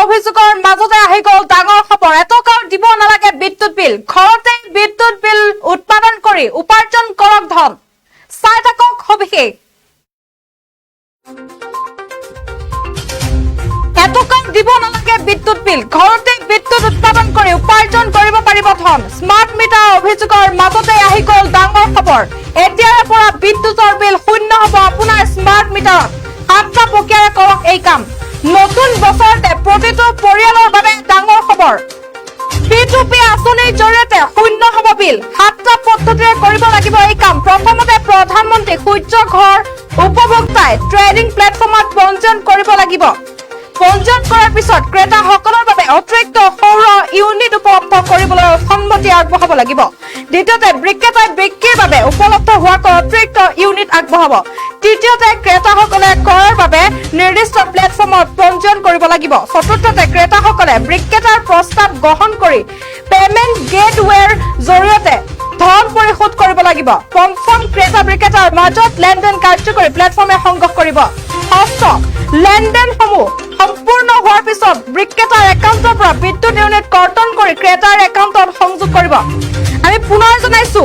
অভিযোগৰ মাজতে আহি গ'ল ডাঙৰ খবৰ এটকাও দিব নালাগে বিদ্যুৎ বিল ঘৰতে বিদ্যুৎ বিল উৎপাদন কৰি উপাৰ্জন কৰক ধন চাই থাকক সবিশেষ এটকাও দিব নালাগে বিদ্যুৎ বিল ঘৰতে বিদ্যুৎ উৎপাদন কৰি উপাৰ্জন কৰিব পাৰিব ধন স্মাৰ্ট মিটাৰ অভিযোগৰ মাজতে আহি গ'ল ডাঙৰ খবৰ এতিয়াৰ পৰা বিদ্যুৎৰ বিল শূন্য হ'ব আপোনাৰ স্মাৰ্ট মিটাৰত আত্মা প্ৰক্ৰিয়াৰে কৰক এই কাম নতুন বছৰতে প্ৰতিটো পৰিয়ালৰ বাবে ডাঙৰ খবৰ P2P আঁচনিৰ জৰিয়তে শূন্য হ'ব বিল সাতটা পদ্ধতিৰে কৰিব লাগিব এই কাম প্ৰথমতে প্ৰধানমন্ত্ৰী সূৰ্য ঘৰ উপভোক্তাই ট্ৰেডিং প্লেটফৰ্মত পঞ্জীয়ন কৰিব লাগিব পঞ্জীয়ন কৰাৰ পিছত ক্ৰেতাসকলৰ বাবে অতিৰিক্ত সৌৰ ইউনিট উপলব্ধ কৰিবলৈ সন্মতি আগবঢ়াব লাগিব দ্বিতীয়তে বিক্ৰেতাই বিক্ৰীৰ বাবে উপলব্ধ হোৱাকৈ অতিৰিক্ত ইউনিট আগবঢ়াব তৃতীয়তে ক্ৰেতাসকলে ক্ৰয়ৰ বাবে নিৰ্দিষ্ট প্লেটফৰ্মত পঞ্জীয়ন কৰিব লাগিব চতুৰ্থতে ক্ৰেতাসকলে বিক্ৰেতাৰ প্ৰস্তাৱ গ্ৰহণ কৰি পেমেন্ট গেটৱেৰ জৰিয়তে ধন পৰিশোধ কৰিব লাগিব পঞ্চম ক্ৰেতা বিক্ৰেতাৰ মাজত লেনদেন কাৰ্যকৰী প্লেটফৰ্মে সংগ্ৰহ কৰিব ষষ্ঠ লেনদেনসমূহ সম্পূৰ্ণ হোৱাৰ পিছত বিক্ৰেতাৰ একাউণ্টৰ পৰা বিদ্যুৎ ইউনিট কৰ্তন কৰি ক্ৰেতাৰ একাউণ্টত সংযোগ কৰিব আমি পুনৰ জনাইছো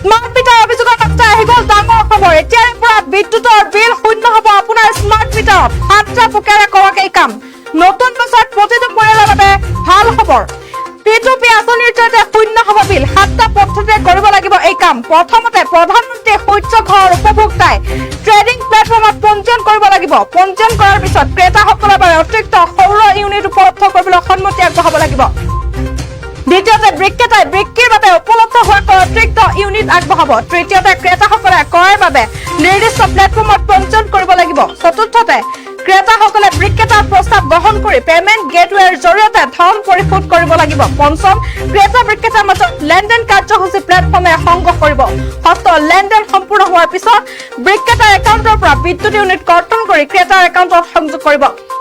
স্মাৰ্ট মিটাৰ অভিযোগৰ মাজতে আহি গ'ল ডাঙৰ খবৰ এতিয়াৰ পৰা বিদ্যুৎৰ বিল শূন্য হ'ব আপোনাৰ স্মাৰ্ট মিটাৰত সাতটা প্ৰক্ৰিয়াৰে কৰক এই কাম নতুন বছৰত প্ৰতিটো পৰিয়ালৰ বাবে ভাল খবৰ P2P আঁচনিৰ জৰিয়তে শূন্য হ'ব বিল সাতটা পদ্ধতিৰে কৰিব লাগিব এই কাম প্ৰথমতে প্ৰধানমন্ত্ৰী সূৰ্য ঘৰ উপভোক্তাই ট্ৰেডিং প্লেটফৰ্মত পঞ্জীয়ন কৰিব লাগিব পঞ্জীয়ন কৰাৰ পিছত ক্ৰেতাসকলৰ বাবে অতিৰিক্ত সৌৰ ইউনিট উপলব্ধ কৰিবলৈ সন্মতি আগবঢ়াব লাগিব দ্বিতীয়তে বিক্ৰেতাই বিক্ৰীৰ বাবে উপলব্ধ হোৱাকৈ অতিৰিক্ত ইউনিট আগবঢ়াব তৃতীয়তে ক্ৰেতাসকলে ক্ৰয়ৰ বাবে নিৰ্দিষ্ট প্লেটফৰ্মত পঞ্জীয়ন কৰিব লাগিব চতুৰ্থতে ক্ৰেতাসকলে বিক্ৰেতাৰ প্ৰস্তাৱ গ্ৰহণ কৰি পেমেন্ট গেটৱেৰ জৰিয়তে ধন পৰিশোধ কৰিব লাগিব পঞ্চম ক্ৰেতা বিক্ৰেতাৰ মাজত লেনদেন কাৰ্যসূচী প্লেটফৰ্মে সংগ্ৰহ কৰিব ষষ্ঠ লেনদেন সম্পূৰ্ণ হোৱাৰ পিছত বিক্ৰেতাৰ একাউণ্টৰ পৰা বিদ্যুৎ ইউনিট কৰ্তন কৰি ক্ৰেতাৰ একাউণ্টত সংযোগ কৰিব